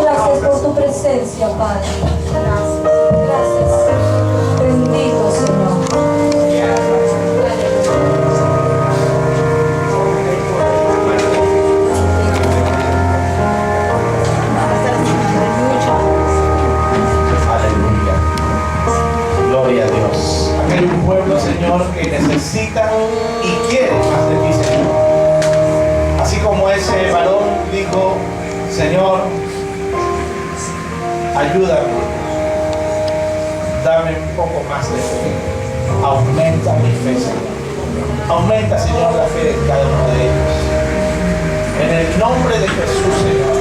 Gracias por tu presencia, Padre. Gracias. Bendito Señor. Aleluya. Gloria a Dios. Aquí hay un pueblo, Señor, que necesita y quiere más de ti, Señor. Así como ese varón dijo: Señor, ayúdame, dame un poco más de fe, aumenta mi fe, Señor. Aumenta, Señor, la fe de cada uno de ellos. En el nombre de Jesús, Señor.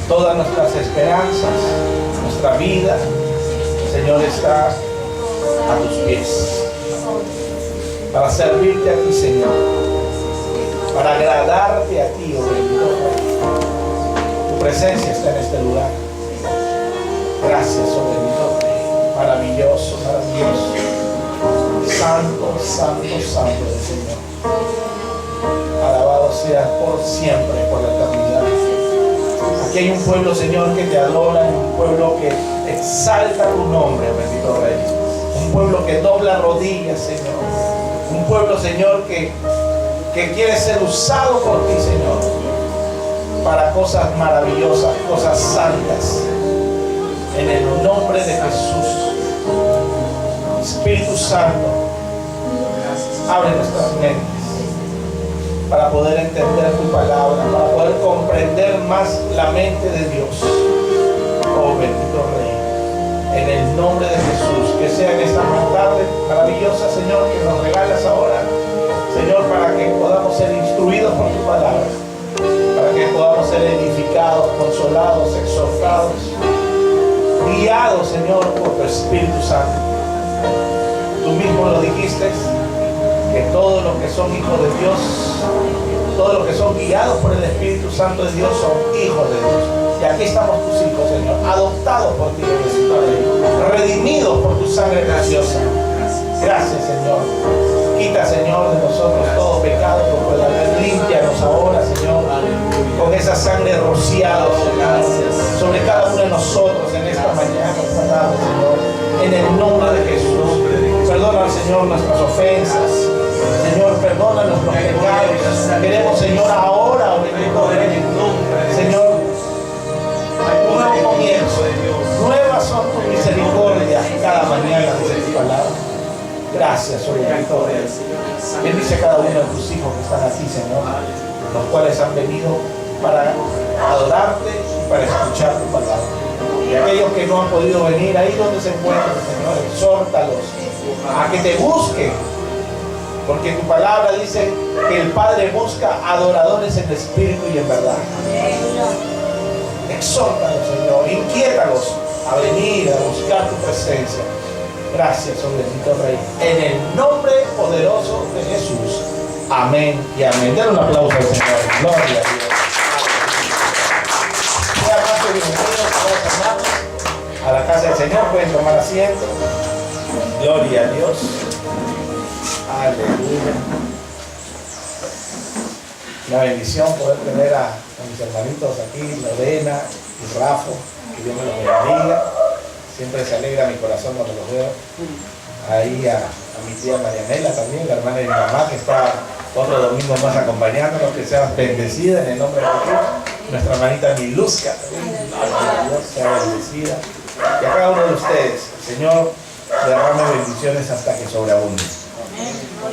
Todas nuestras esperanzas, nuestra vida, Señor, está a tus pies. Para servirte a ti, Señor. Para agradarte a ti, oh bendito Rey. Tu presencia está en este lugar. Gracias, oh bendito Rey. Maravilloso, maravilloso. Santo, santo, santo del Señor. Alabado sea por siempre, por la eternidad. Aquí hay un pueblo, Señor, que te adora, un pueblo que exalta tu nombre, bendito Rey. Un pueblo que dobla rodillas, Señor. Un pueblo, Señor, que quiere ser usado por ti, Señor, para cosas maravillosas, cosas santas. En el nombre de Jesús. Espíritu Santo, abre nuestras mentes para poder entender tu palabra, para poder comprender más la mente de Dios. Oh bendito Rey, en el nombre de Jesús, que sea en esta tarde maravillosa, Señor, que nos regalas ahora, Señor, para que podamos ser instruidos por tu palabra, para que podamos ser edificados, consolados, exhortados, guiados, Señor, por tu Espíritu Santo. Tú mismo lo dijiste, que todos los que son hijos de Dios, todos los que son guiados por el Espíritu Santo de Dios son hijos de Dios. Y aquí estamos tus hijos, Señor, adoptados por ti, redimidos por tu sangre preciosa. Gracias, Señor. Quita, Señor, de nosotros todo pecado que pueda haber. Límpianos ahora, Señor, con esa sangre rociada sobre cada uno de nosotros en esta mañana, esta tarde, Señor. En el nombre de Jesús. Perdona, Señor, nuestras ofensas. Señor, perdona nuestros pecados. Queremos, Señor, ahora, Señor, un nuevo comienzo. Nuevas son tus misericordias cada mañana, dice tu palabra. Gracias, Señor. Bendice a cada uno de tus hijos que están aquí, Señor, los cuales han venido para adorarte y para escuchar tu palabra. Y aquellos que no han podido venir, ahí donde se encuentran, Señor, exhórtalos a que te busquen, porque tu palabra dice que el Padre busca adoradores en espíritu y en verdad. Exhórtalos, Señor, inquiétalos a venir a buscar tu presencia. Gracias, oh bendito Rey, en el nombre poderoso de Jesús. Amén y amén. Den un aplauso al Señor. Gloria a Dios. A la casa del Señor, pueden tomar asiento. Gloria a Dios. Aleluya. Una bendición poder tener a mis hermanitos aquí, Lorena y Rafa, que Dios me los bendiga. Siempre se alegra mi corazón cuando los veo. Ahí a mi tía Marianela también, la hermana de mi mamá, que está otro domingo más acompañándonos, que sea bendecida en el nombre de Jesús. Nuestra hermanita Miluska también, Dios sea bendecida. Y a cada uno de ustedes, el Señor derrame bendiciones hasta que sobreabunde.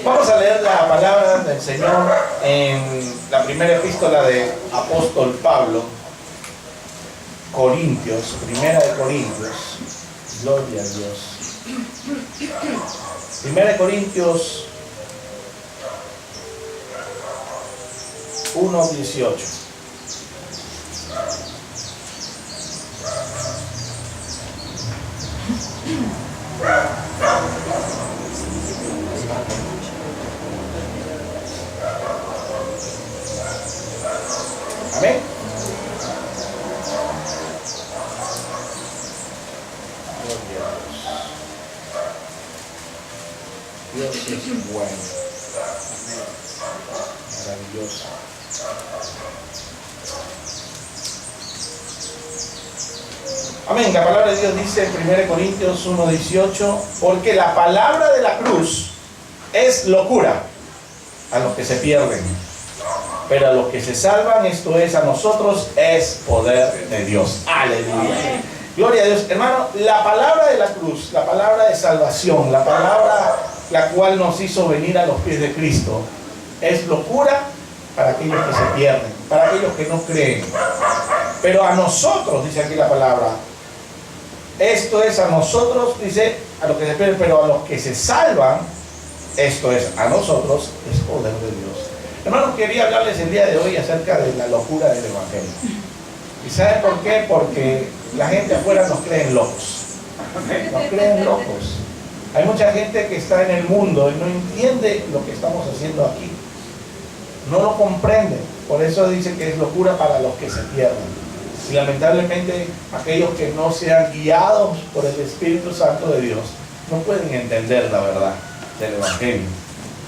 Vamos a leer la palabra del Señor en la primera epístola de apóstol Pablo, Corintios, primera de Corintios. Gloria a Dios. Primera de Corintios 1:18. Amén. Dios es bueno. Maravilloso. Amén. La palabra de Dios dice en 1 Corintios 1:18, porque la palabra de la cruz es locura a los que se pierden, pero a los que se salvan, esto es, a nosotros, es poder de Dios. Aleluya. Gloria a Dios. Hermano, la palabra de la cruz, la palabra de salvación, la palabra la cual nos hizo venir a los pies de Cristo, es locura para aquellos que se pierden, para aquellos que no creen. Pero a nosotros, dice aquí la palabra, esto es a nosotros, dice, a los que se pierden, pero a los que se salvan, esto es a nosotros, es poder de Dios. Hermanos, quería hablarles el día de hoy acerca de la locura del Evangelio. ¿Y saben por qué? Porque la gente afuera nos creen locos. Nos creen locos. Hay mucha gente que está en el mundo y no entiende lo que estamos haciendo aquí. No lo comprende. Por eso dice que es locura para los que se pierden. Y lamentablemente aquellos que no sean guiados por el Espíritu Santo de Dios no pueden entender la verdad del Evangelio.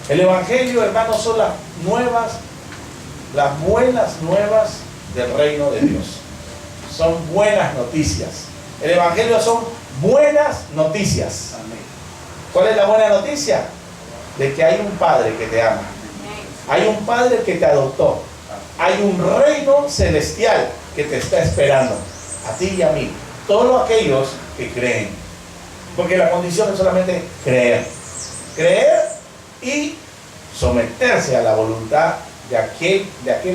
El Evangelio, hermanos, son las buenas nuevas del reino de Dios. Son buenas noticias. El Evangelio son buenas noticias. ¿Cuál es la buena noticia? De que hay un Padre que te ama. Hay un Padre que te adoptó. Hay un reino celestial que te está esperando, a ti y a mí, todos aquellos que creen. Porque la condición es solamente creer. Creer y someterse a la voluntad de aquel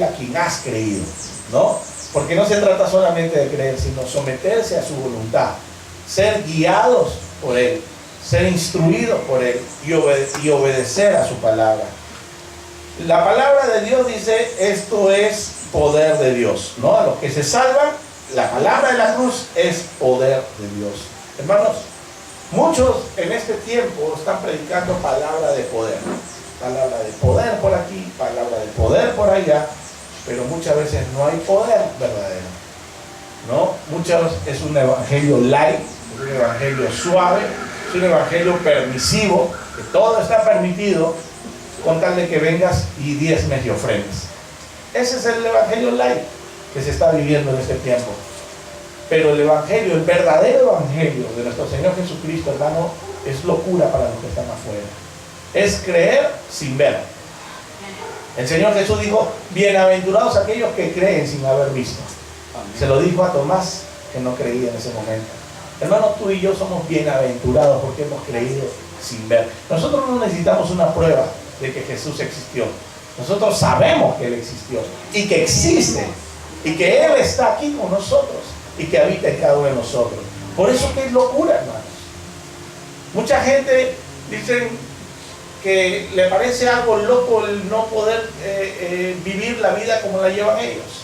a quien has creído, ¿no? Porque no se trata solamente de creer, sino someterse a su voluntad, ser guiados por Él, ser instruidos por Él y obedecer a su palabra. La palabra de Dios dice, esto es poder de Dios, ¿no? A los que se salvan, la palabra de la cruz es poder de Dios. Hermanos, muchos en este tiempo están predicando palabra de poder. Palabra de poder por aquí, palabra de poder por allá, pero muchas veces no hay poder verdadero, ¿no? Es un evangelio light, es un evangelio suave, es un evangelio permisivo, que todo está permitido con tal de que vengas y diezmes y ofrendas. Ese es el evangelio light que se está viviendo en este tiempo. Pero el evangelio, el verdadero evangelio de nuestro Señor Jesucristo, hermano, es locura para los que están afuera. Es creer sin ver. El Señor Jesús dijo, bienaventurados aquellos que creen sin haber visto. Se lo dijo a Tomás, que no creía en ese momento. Hermanos, tú y yo somos bienaventurados porque hemos creído sin ver. Nosotros no necesitamos una prueba de que Jesús existió. Nosotros sabemos que Él existió y que existe y que Él está aquí con nosotros y que habita en cada uno de nosotros. Por eso que es locura, hermanos. Mucha gente dice que le parece algo loco el no poder vivir la vida como la llevan ellos,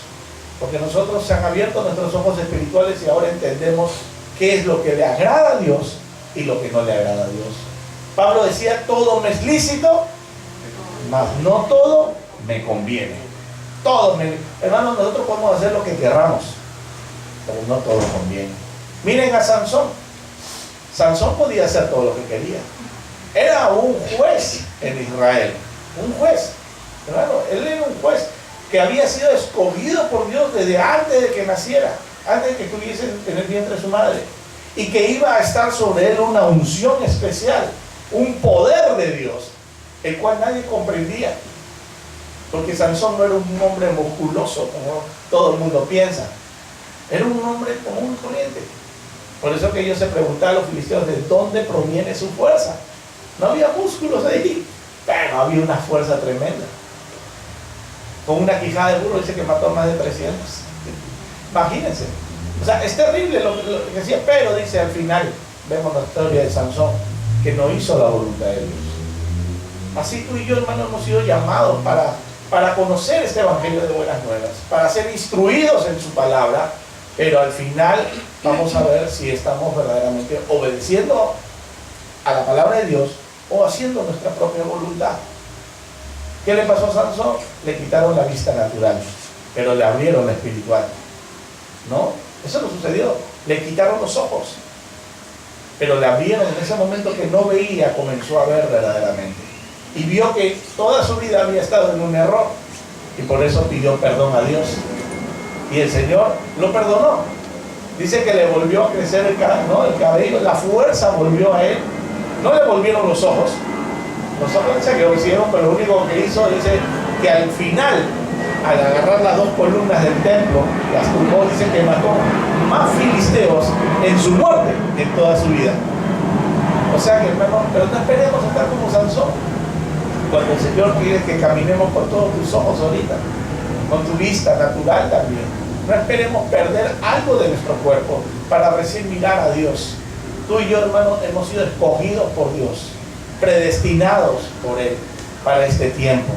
porque nosotros se han abierto nuestros ojos espirituales y ahora entendemos qué es lo que le agrada a Dios y lo que no le agrada a Dios. Pablo decía, todo me es lícito, mas no todo me conviene. Hermanos, nosotros podemos hacer lo que querramos, pero no todo conviene. Miren a Sansón. Sansón podía hacer todo lo que quería. Era un juez en Israel. Un juez. Hermano, él era un juez que había sido escogido por Dios desde antes de que naciera, antes de que estuviese en el vientre de su madre, y que iba a estar sobre él una unción especial, un poder de Dios, el cual nadie comprendía, porque Sansón no era un hombre musculoso como todo el mundo piensa. Era un hombre común y corriente. Por eso que ellos se preguntaban a los filisteos, ¿de dónde proviene su fuerza? No había músculos ahí, pero había una fuerza tremenda. Con una quijada de burro dice que mató a más de 300. Imagínense. O sea, es terrible lo que decía, pero dice al final, vemos la historia de Sansón, que no hizo la voluntad de Dios. Así tú y yo, hermanos, hemos sido llamados para conocer este evangelio de buenas nuevas, para ser instruidos en su palabra, pero al final vamos a ver si estamos verdaderamente obedeciendo a la palabra de Dios o haciendo nuestra propia voluntad. ¿Qué le pasó a Sansón? Le quitaron la vista natural, pero le abrieron la espiritual. ¿No? Eso no sucedió. Le quitaron los ojos, pero le abrieron. En ese momento que no veía, comenzó a ver verdaderamente. Y vio que toda su vida había estado en un error. Y por eso pidió perdón a Dios. Y el Señor lo perdonó. Dice que le volvió a crecer el cabello, la fuerza volvió a él. No le volvieron los ojos. Los ojos se lo hicieron, pero lo único que hizo, dice que al final, al agarrar las dos columnas del templo, las tumbó, dice que mató más filisteos en su muerte en toda su vida. O sea que, hermano, pero no esperemos estar como Sansón. Cuando el Señor quiere que caminemos con todos tus ojos ahorita, con tu vista natural también. No esperemos perder algo de nuestro cuerpo para recién mirar a Dios. Tú y yo, hermano, hemos sido escogidos por Dios, predestinados por Él para este tiempo,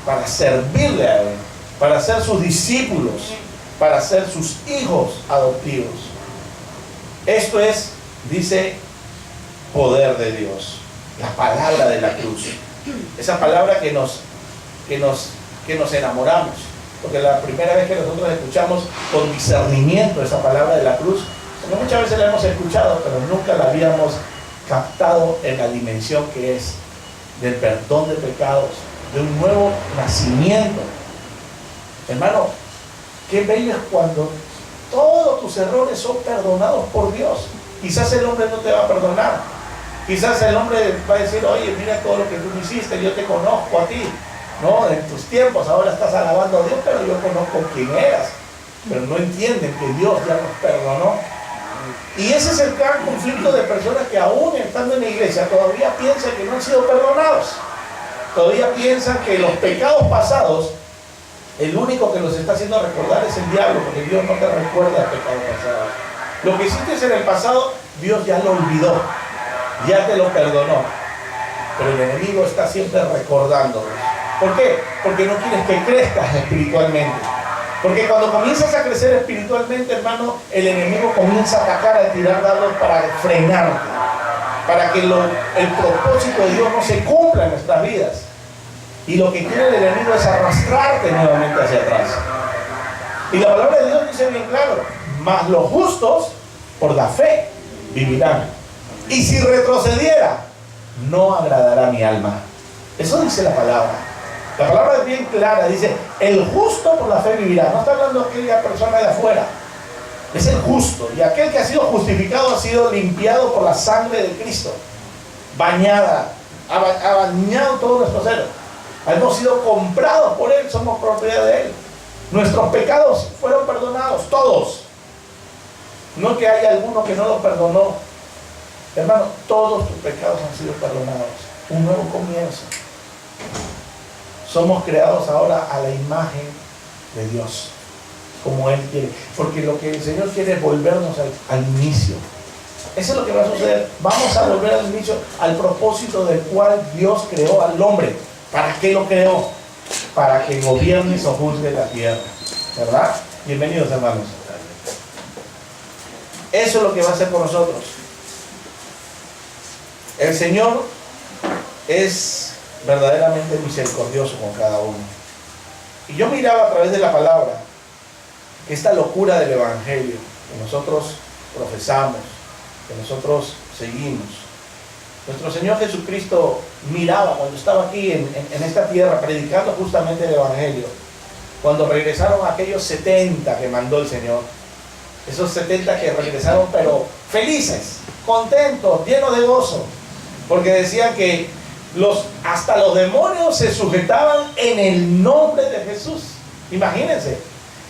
para servirle a Él, para ser sus discípulos, para ser sus hijos adoptivos. Esto es, dice, poder de Dios, la palabra de la cruz. Esa palabra que nos enamoramos, porque la primera vez que nosotros escuchamos con discernimiento esa palabra de la cruz, porque muchas veces la hemos escuchado, pero nunca la habíamos captado en la dimensión que es del perdón de pecados, de un nuevo nacimiento. Hermano, qué bello es cuando todos tus errores son perdonados por Dios. Quizás el hombre no te va a perdonar. Quizás el hombre va a decir, oye, mira todo lo que tú me hiciste, yo te conozco a ti. No, en tus tiempos ahora estás alabando a Dios, pero yo conozco quién eras. Pero no entienden que Dios ya nos perdonó. Y ese es el gran conflicto de personas que aún estando en la iglesia todavía piensan que no han sido perdonados. Todavía piensan que los pecados pasados, el único que los está haciendo recordar es el diablo, porque Dios no te recuerda el pecado pasado. Lo que hiciste en el pasado, Dios ya lo olvidó, ya te lo perdonó. Pero el enemigo está siempre recordándolo. ¿Por qué? Porque no quieres que crezcas espiritualmente. Porque cuando comienzas a crecer espiritualmente, hermano, el enemigo comienza a atacar, a tirar dardos para frenarte, para que el propósito de Dios no se cumpla en nuestras vidas. Y lo que quiere el enemigo es arrastrarte nuevamente hacia atrás. Y la palabra de Dios dice bien claro, mas los justos por la fe vivirán. Y si retrocediera, no agradará mi alma. Eso dice la palabra. La palabra es bien clara, dice, el justo por la fe vivirá. No está hablando de aquella persona de afuera, es el justo. Y aquel que ha sido justificado ha sido limpiado por la sangre de Cristo, bañada, ha bañado todo nuestro ser. Hemos sido comprados por Él, somos propiedad de Él. Nuestros pecados fueron perdonados, todos. No que haya alguno que no los perdonó. Hermano, todos tus pecados han sido perdonados. Un nuevo comienzo. Somos creados ahora a la imagen de Dios, como Él quiere. Porque lo que el Señor quiere es volvernos al inicio. Eso es lo que va a suceder. Vamos a volver al inicio, al propósito del cual Dios creó al hombre. ¿Para qué lo creó? Para que gobierne y sojuzgue la tierra. ¿Verdad? Bienvenidos, hermanos. Eso es lo que va a hacer con nosotros. El Señor es verdaderamente misericordioso con cada uno. Y yo miraba a través de la palabra que esta locura del Evangelio que nosotros profesamos, que nosotros seguimos, nuestro Señor Jesucristo miraba cuando estaba aquí en esta tierra predicando justamente el Evangelio, cuando regresaron aquellos 70 que mandó el Señor, esos 70 que regresaron pero felices, contentos, llenos de gozo, porque decían que hasta los demonios se sujetaban en el nombre de Jesús. Imagínense,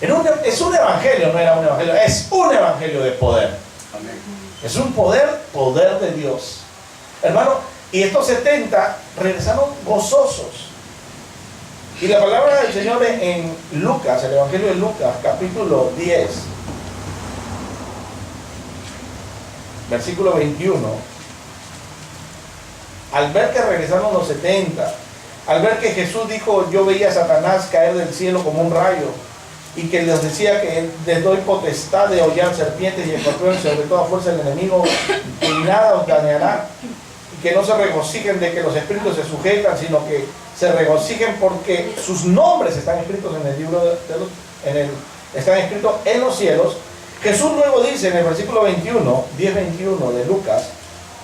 es un evangelio, no era un evangelio, es un evangelio de poder. Amén. Es un poder de Dios. Hermano, y estos 70 regresaron gozosos. Y la palabra del Señor en Lucas, el evangelio de Lucas, capítulo 10, versículo 21. Al ver que regresaron los 70, al ver que Jesús dijo, yo veía a Satanás caer del cielo como un rayo, y que les decía que les doy potestad de hollar serpientes y escorpiones sobre toda fuerza del enemigo, y nada os dañará, y que no se regocijen de que los espíritus se sujetan, sino que se regocijen porque sus nombres están escritos en el libro están escritos en los cielos. Jesús luego dice en el versículo 21, 10:21 de Lucas,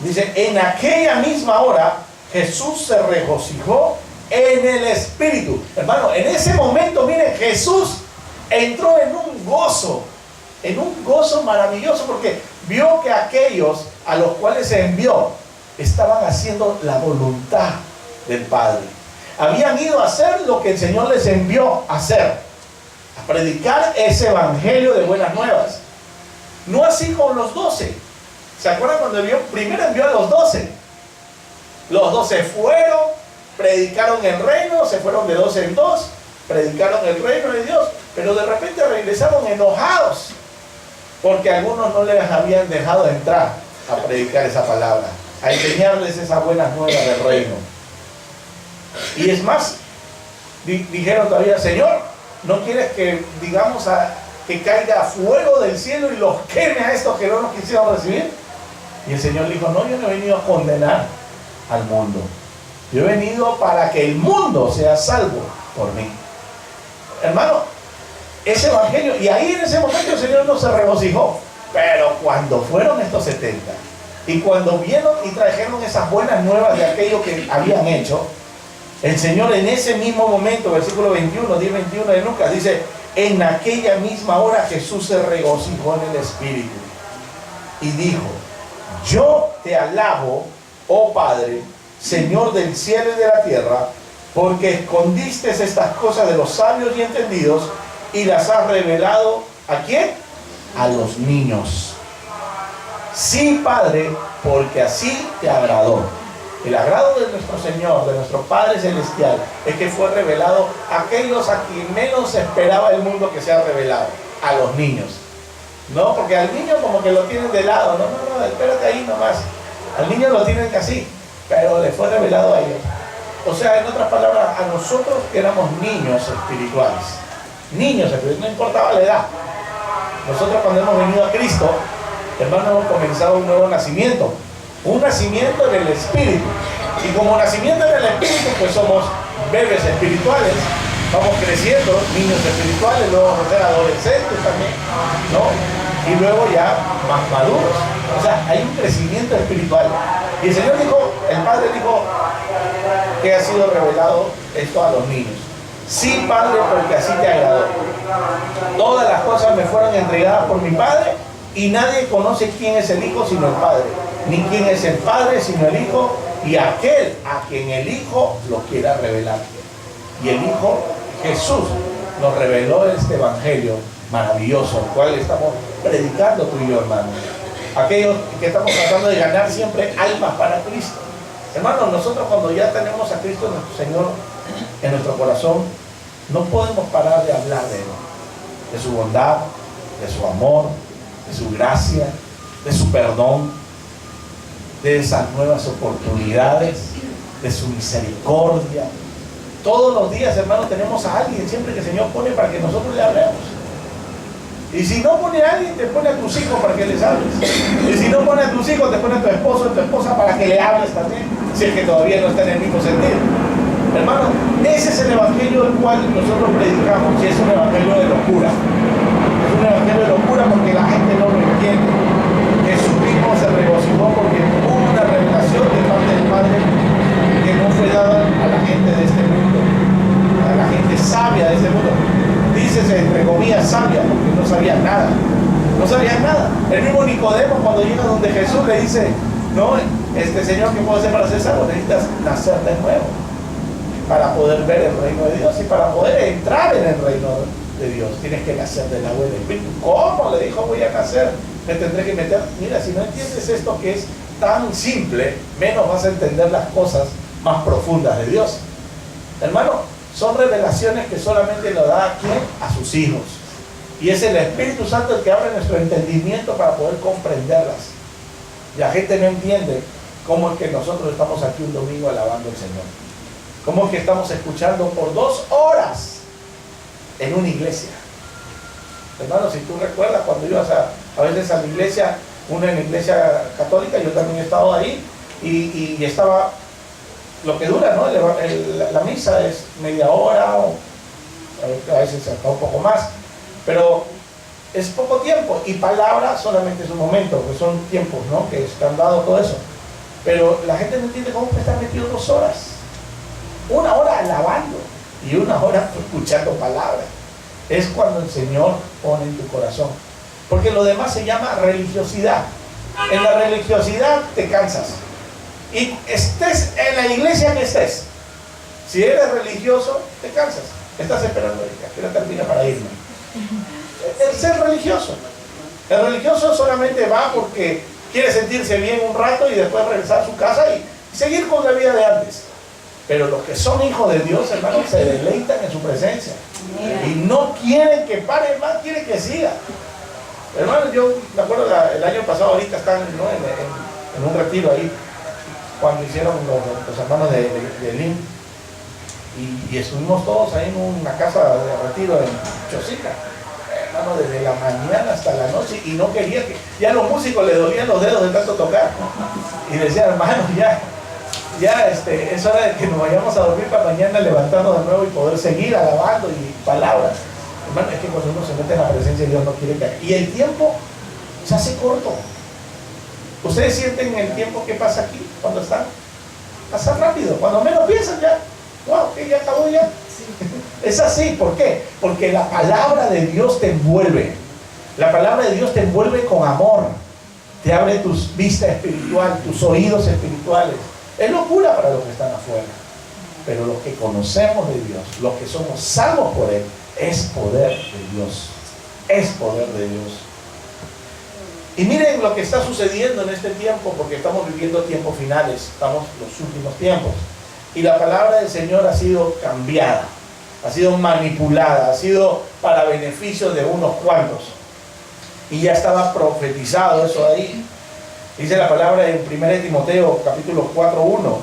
dice, en aquella misma hora Jesús se regocijó en el Espíritu. Hermano, en ese momento, miren, Jesús entró en un gozo maravilloso, porque vio que aquellos a los cuales se envió estaban haciendo la voluntad del Padre. Habían ido a hacer lo que el Señor les envió a hacer, a predicar ese evangelio de buenas nuevas. No así con los 12. ¿Se acuerdan cuando primero envió a los 12? Los 12 fueron, predicaron el reino, se fueron de 2 en 2, predicaron el reino de Dios, pero de repente regresaron enojados, porque algunos no les habían dejado entrar a predicar esa palabra, a enseñarles esas buenas nuevas del reino. Y es más, dijeron todavía: Señor, ¿no quieres que digamos que caiga fuego del cielo y los queme a estos que no nos quisieron recibir? Y el Señor dijo: no, yo no he venido a condenar al mundo, yo he venido para que el mundo sea salvo por mí. Hermano, ese evangelio, y ahí en ese momento el Señor no se regocijó, pero cuando fueron estos 70 y cuando vieron y trajeron esas buenas nuevas de aquello que habían hecho, el Señor en ese mismo momento, versículo 21, 10-21 de Lucas, dice: en aquella misma hora Jesús se regocijó en el Espíritu y dijo: yo te alabo, oh Padre, Señor del cielo y de la tierra, porque escondiste estas cosas de los sabios y entendidos y las has revelado ¿a quién? A los niños. Sí, Padre, porque así te agradó. El agrado de nuestro Señor, de nuestro Padre Celestial, es que fue revelado a aquellos a quien menos esperaba el mundo que sea revelado, a los niños. No, porque al niño como que lo tienen de lado, no, espérate ahí nomás. Al niño lo tienen que así, pero le fue revelado a ellos. O sea, en otras palabras, a nosotros que éramos niños espirituales, no importaba la edad. Nosotros cuando hemos venido a Cristo, hermanos, hemos comenzado un nuevo nacimiento. Un nacimiento en el Espíritu. Y como nacimiento en el Espíritu, pues somos bebés espirituales. Vamos creciendo, niños espirituales, luego vamos a ser adolescentes también, ¿no? Y luego ya más maduros. O sea, hay un crecimiento espiritual. Y el Señor dijo, el Padre dijo que ha sido revelado esto a los niños. Sí, Padre, porque así te agradó. Todas las cosas me fueron entregadas por mi Padre, y nadie conoce quién es el Hijo sino el Padre, ni quién es el Padre sino el Hijo, y aquel a quien el Hijo lo quiera revelar. Y el Hijo, Jesús, nos reveló este evangelio maravilloso, el cual estamos predicando tú y yo, hermano. Aquellos que estamos tratando de ganar siempre almas para Cristo. Hermanos, nosotros cuando ya tenemos a Cristo nuestro Señor en nuestro corazón, no podemos parar de hablar de Él, de su bondad, de su amor, de su gracia, de su perdón, de esas nuevas oportunidades, de su misericordia. Todos los días, hermanos, tenemos a alguien siempre que el Señor pone para que nosotros le hablemos. Y si no pone a alguien, te pone a tus hijos para que les hables. Y si no pone a tus hijos, te pone a tu esposo, a tu esposa para que le hables también, si es que todavía no está en el mismo sentido. Hermano, ese es el evangelio del cual nosotros predicamos, y es un evangelio de locura. Es un evangelio de locura porque la gente no lo entiende. Jesús mismo se regocijó porque hubo una revelación de parte del Padre que no fue dada a la gente de este mundo, a la gente sabia de este mundo. Dícese entre comillas sabia, porque no sabían nada. No sabían nada. El mismo Nicodemo, cuando llega donde Jesús, le dice: no, Señor, ¿qué puedo hacer para ser salvo? Necesitas nacer de nuevo para poder ver el reino de Dios y para poder entrar en el reino de Dios. Tienes que nacer del agua y del Espíritu. ¿Cómo? Le dijo: voy a nacer, me tendré que meter. Mira, si no entiendes esto que es tan simple, menos vas a entender las cosas más profundas de Dios. Hermano, son revelaciones que solamente lo da a ¿quién? A sus hijos. Y es el Espíritu Santo el que abre nuestro entendimiento para poder comprenderlas. Y la gente no entiende cómo es que nosotros estamos aquí un domingo alabando al Señor. Cómo es que estamos escuchando por 2 horas en una iglesia. Hermano, si tú recuerdas cuando ibas a veces a la iglesia, una en la iglesia católica, yo también he estado ahí, y estaba lo que dura, ¿no? La misa es media hora, o a veces hasta un poco más, pero es poco tiempo, y palabra solamente es un momento, porque son tiempos, ¿no? Que están dados todo eso. Pero la gente no entiende cómo estar metido 2 horas. 1 hora alabando y 1 hora escuchando palabras. es cuando el Señor pone en tu corazón. Porque lo demás se llama religiosidad. En la religiosidad te cansas. Y estés en la iglesia que estés, si eres religioso, te cansas. Estás esperando que la termine para irme. El ser religioso. El religioso solamente va porque quiere sentirse bien un rato y después regresar a su casa y seguir con la vida de antes. Pero los que son hijos de Dios, hermanos, se deleitan en su presencia. Y no quieren que pare más, quieren que siga. Hermanos, yo me acuerdo el año pasado, ahorita están, ¿no?, en un retiro ahí, cuando hicieron los hermanos de LIM. Y estuvimos todos ahí en una casa de retiro en Chosica, hermano, desde la mañana hasta la noche, y no quería que, ya a los músicos les dolían los dedos de tanto tocar, y decían, hermano, ya es hora de que nos vayamos a dormir para mañana levantarnos de nuevo y poder seguir alabando y palabras. Hermano, es que cuando uno se mete en la presencia de Dios no quiere caer, y el tiempo se hace corto. ¿Ustedes sienten el tiempo que pasa aquí cuando están? Pasa rápido, cuando menos piensan ya, wow, que ya acabó ya. Es así, ¿por qué? Porque la palabra de Dios te envuelve. La palabra de Dios te envuelve con amor. Te abre tus vistas espirituales, tus oídos espirituales. Es locura para los que están afuera. Pero los que conocemos de Dios, los que somos salvos por Él, es poder de Dios. Es poder de Dios. Y miren lo que está sucediendo en este tiempo, porque estamos viviendo tiempos finales, estamos en los últimos tiempos. Y la palabra del Señor ha sido cambiada, ha sido manipulada, ha sido para beneficio de unos cuantos. Y ya estaba profetizado eso ahí. Dice la palabra en 1 Timoteo capítulo 4:1.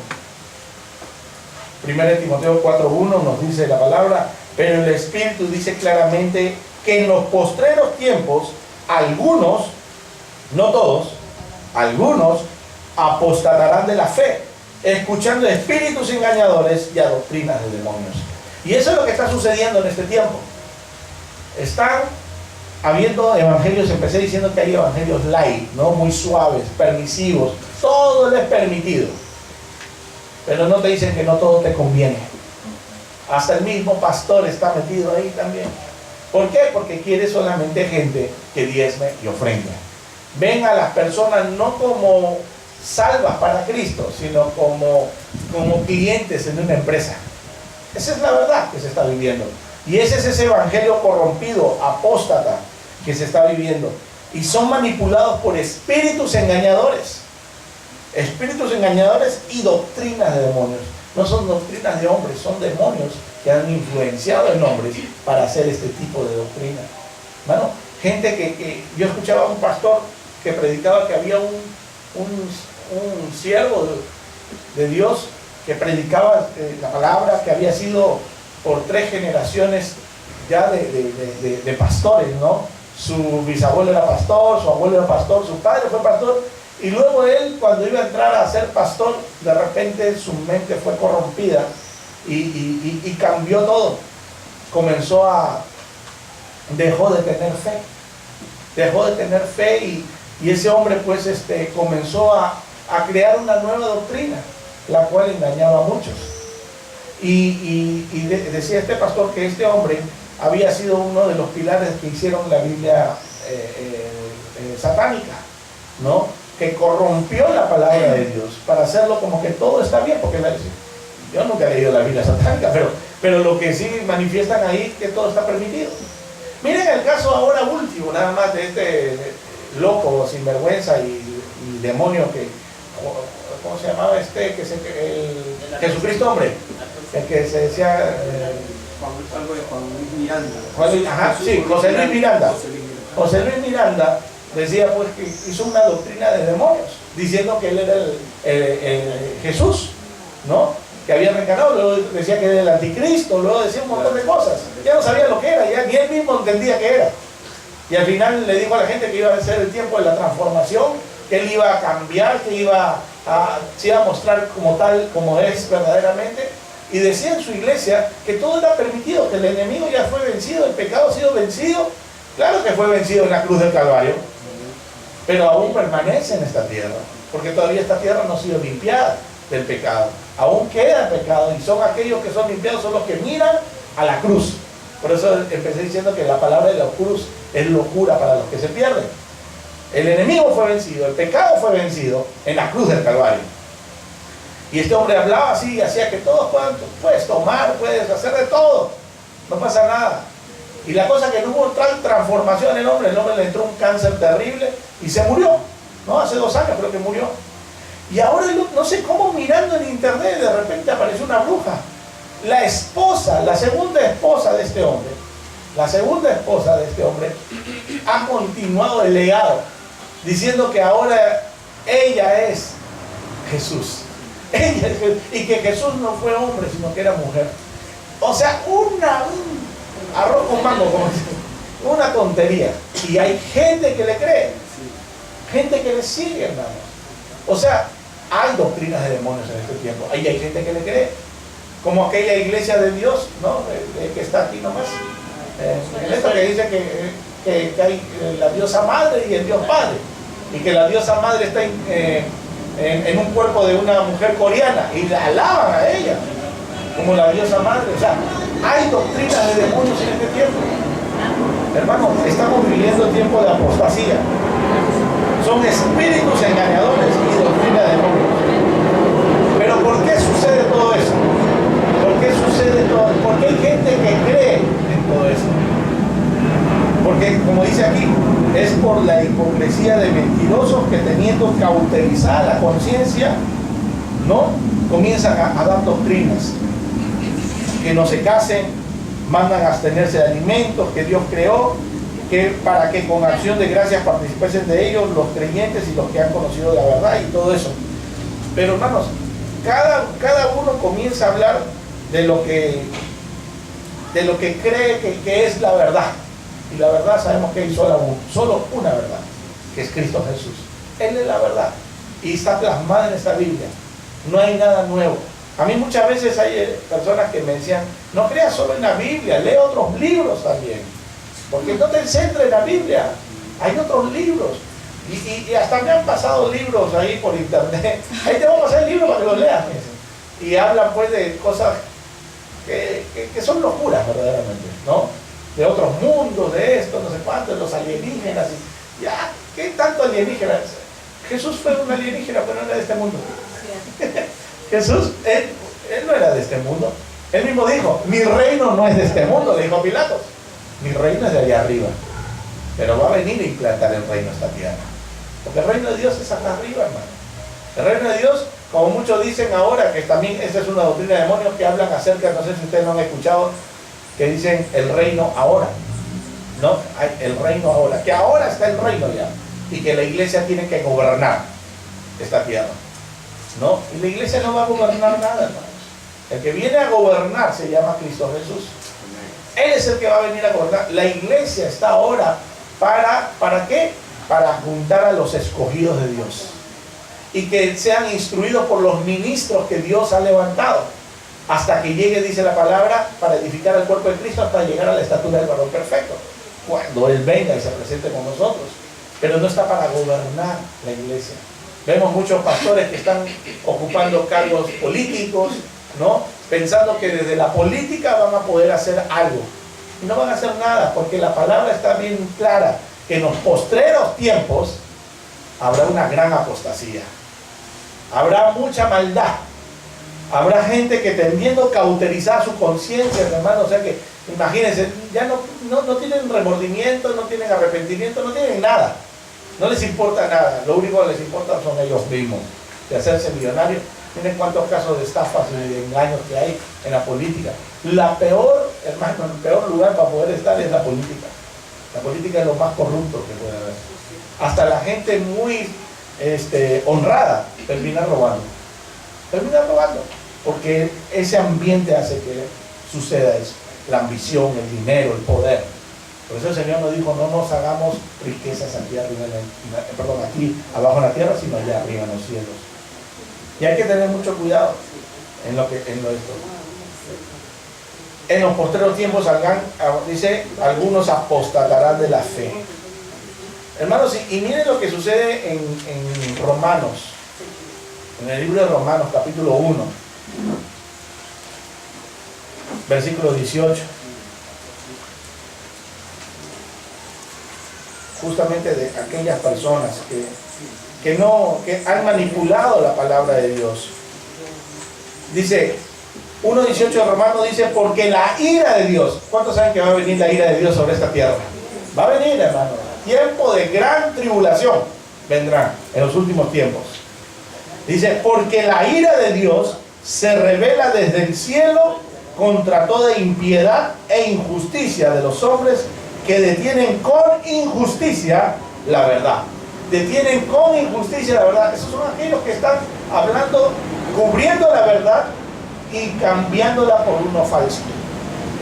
1 Timoteo 4:1 nos dice la palabra, pero el Espíritu dice claramente que en los postreros tiempos algunos, no todos, algunos apostatarán de la fe, escuchando espíritus engañadores y a doctrinas de demonios. Y eso es lo que está sucediendo en este tiempo. Están habiendo evangelios, empecé diciendo que hay evangelios light, ¿no?, muy suaves, permisivos, todo les es permitido. Pero no te dicen que no todo te conviene. Hasta el mismo pastor está metido ahí también. ¿Por qué? Porque quiere solamente gente que diezme y ofrenda. Ven a las personas no como salvas para Cristo, sino como clientes en una empresa. Esa es la verdad que se está viviendo. Y ese es ese evangelio corrompido, apóstata, que se está viviendo. Y son manipulados por espíritus engañadores. Espíritus engañadores y doctrinas de demonios. No son doctrinas de hombres, son demonios que han influenciado en hombres para hacer este tipo de doctrina. Bueno, gente que yo escuchaba a un pastor que predicaba que había un siervo de Dios que predicaba la palabra, que había sido por 3 generaciones ya de pastores, ¿no? Su bisabuelo era pastor, su abuelo era pastor, su padre fue pastor, y luego él, cuando iba a entrar a ser pastor, de repente su mente fue corrompida y cambió todo. Dejó de tener fe y ese hombre pues comenzó a crear una nueva doctrina, la cual engañaba a muchos. Decía este pastor que este hombre había sido uno de los pilares que hicieron la Biblia satánica, ¿no?, que corrompió la palabra de Dios para hacerlo como que todo está bien, porque yo nunca he leído la Biblia satánica, pero lo que sí manifiestan ahí es que todo está permitido. Miren el caso ahora último, nada más, de este loco, sinvergüenza y demonio que, ¿cómo se llamaba el Jesucristo hombre? El que se decía algo de Juan Luis Miranda. José Luis Miranda. José Luis Miranda decía pues que hizo una doctrina de demonios, diciendo que él era el Jesús, ¿no?, que había reencarnado. Luego decía que era el anticristo, luego decía un montón de cosas. Ya no sabía lo que era, ya ni él mismo entendía qué era. Y al final le dijo a la gente que iba a ser el tiempo de la transformación, que él iba a cambiar, que se iba a mostrar como tal, como es verdaderamente. Y decía en su iglesia que todo era permitido, que el enemigo ya fue vencido, el pecado ha sido vencido. Claro que fue vencido en la cruz del Calvario, pero aún permanece en esta tierra, porque todavía esta tierra no ha sido limpiada del pecado. Aún queda pecado, y son aquellos que son limpiados, son los que miran a la cruz. Por eso empecé diciendo que la palabra de la cruz es locura para los que se pierden. El enemigo fue vencido, el pecado fue vencido en la cruz del Calvario. Y este hombre hablaba así, hacía que todos puedes tomar, puedes hacer de todo, no pasa nada. Y la cosa que no hubo tal transformación en el hombre le entró un cáncer terrible y se murió, ¿no? Hace 2 años creo que murió. Y ahora no sé cómo, mirando en internet, de repente apareció una bruja. La esposa, la segunda esposa de este hombre, ha continuado el legado, diciendo que ahora ella es Jesús. Y que Jesús no fue hombre, sino que era mujer. O sea, un arroz con mango, como dicen, una tontería. Y hay gente que le cree, gente que le sigue, hermanos. O sea, hay doctrinas de demonios en este tiempo. Ahí hay gente que le cree. Como aquella iglesia de Dios, ¿no? Que está aquí nomás. En esto que dice que hay la diosa madre y el Dios Padre. Y que la diosa madre está en un cuerpo de una mujer coreana. Y la alaban a ella como la diosa madre. O sea, hay doctrinas de demonios en este tiempo. Hermanos, estamos viviendo tiempo de apostasía. Son espíritus engañadores y doctrina de demonios. Pero ¿por qué sucede todo eso? ¿Por qué sucede todo? Porque hay gente que cree en todo eso. Porque, como dice aquí, es por la hipocresía de mentirosos que, teniendo cauterizada la conciencia, ¿no?, comienzan a dar doctrinas. Que no se casen, mandan a abstenerse de alimentos que Dios creó, para que con acción de gracias participen de ellos los creyentes y los que han conocido la verdad y todo eso. Pero hermanos, cada uno comienza a hablar de lo que cree que es la verdad. Y la verdad sabemos que hay solo una verdad, que es Cristo Jesús. Él es la verdad y está plasmada en esta Biblia. No hay nada nuevo. A mí muchas veces hay personas que me decían, no creas solo en la Biblia, lee otros libros también. Porque no te centres en la Biblia, hay otros libros. Y hasta me han pasado libros ahí por internet. Ahí te vamos a pasar el libro para que lo leas. Y hablan pues de cosas que son locuras verdaderamente, ¿no? De otros mundos, de esto, no sé cuánto, de los alienígenas. Y ya, ¿qué tanto alienígenas? Jesús fue un alienígena, pero no era de este mundo. Jesús, él no era de este mundo. Él mismo dijo, mi reino no es de este mundo, le dijo a Pilatos. Mi reino es de allá arriba. Pero va a venir a implantar el reino a esta tierra. Porque el reino de Dios es acá arriba, hermano. El reino de Dios, como muchos dicen ahora, que también esa es una doctrina de demonios que hablan acerca, no sé si ustedes lo han escuchado, que dicen el reino ahora. No, el reino ahora. Que ahora está el reino ya. Y que la iglesia tiene que gobernar esta tierra. ¿No? Y la iglesia no va a gobernar nada, hermanos. El que viene a gobernar se llama Cristo Jesús. Él es el que va a venir a gobernar. La iglesia está ahora ¿para qué? Para juntar a los escogidos de Dios. Y que sean instruidos por los ministros que Dios ha levantado. Hasta que llegue, dice la palabra, para edificar el cuerpo de Cristo, hasta llegar a la estatura del varón perfecto. Cuando Él venga y se presente con nosotros. Pero no está para gobernar la iglesia. Vemos muchos pastores que están ocupando cargos políticos, ¿no? Pensando que desde la política van a poder hacer algo. Y no van a hacer nada, porque la palabra está bien clara, que en los postreros tiempos habrá una gran apostasía. Habrá mucha maldad. Habrá gente que tendiendo a cauterizar su conciencia, hermano. O sea que, imagínense, ya no tienen remordimiento, no tienen arrepentimiento, no tienen nada. No les importa nada, lo único que les importa son ellos mismos, de hacerse millonarios. Miren cuántos casos de estafas y de engaños que hay en la política. La peor, hermano, el peor lugar para poder estar es la política. La política es lo más corrupto que puede haber. Hasta la gente muy honrada termina robando. Termina robando, porque ese ambiente hace que suceda eso. La ambición, el dinero, el poder. Por eso el Señor nos dijo, no nos hagamos riquezas aquí arriba, aquí abajo en la tierra, sino allá arriba en los cielos. Y hay que tener mucho cuidado en lo esto. En los postreros tiempos dice, algunos apostatarán de la fe. Hermanos, y miren lo que sucede en Romanos, en el libro de Romanos, capítulo 1, versículo 18. justamente de aquellas personas que han manipulado la palabra de Dios. Dice 1:18 de Romanos, dice, porque la ira de Dios, ¿cuántos saben que va a venir la ira de Dios sobre esta tierra? Va a venir, hermano, tiempo de gran tribulación vendrá en los últimos tiempos. Dice, porque la ira de Dios se revela desde el cielo contra toda impiedad e injusticia de los hombres que detienen con injusticia la verdad. Detienen con injusticia la verdad. Esos son aquellos que están hablando, cubriendo la verdad y cambiándola por uno falso.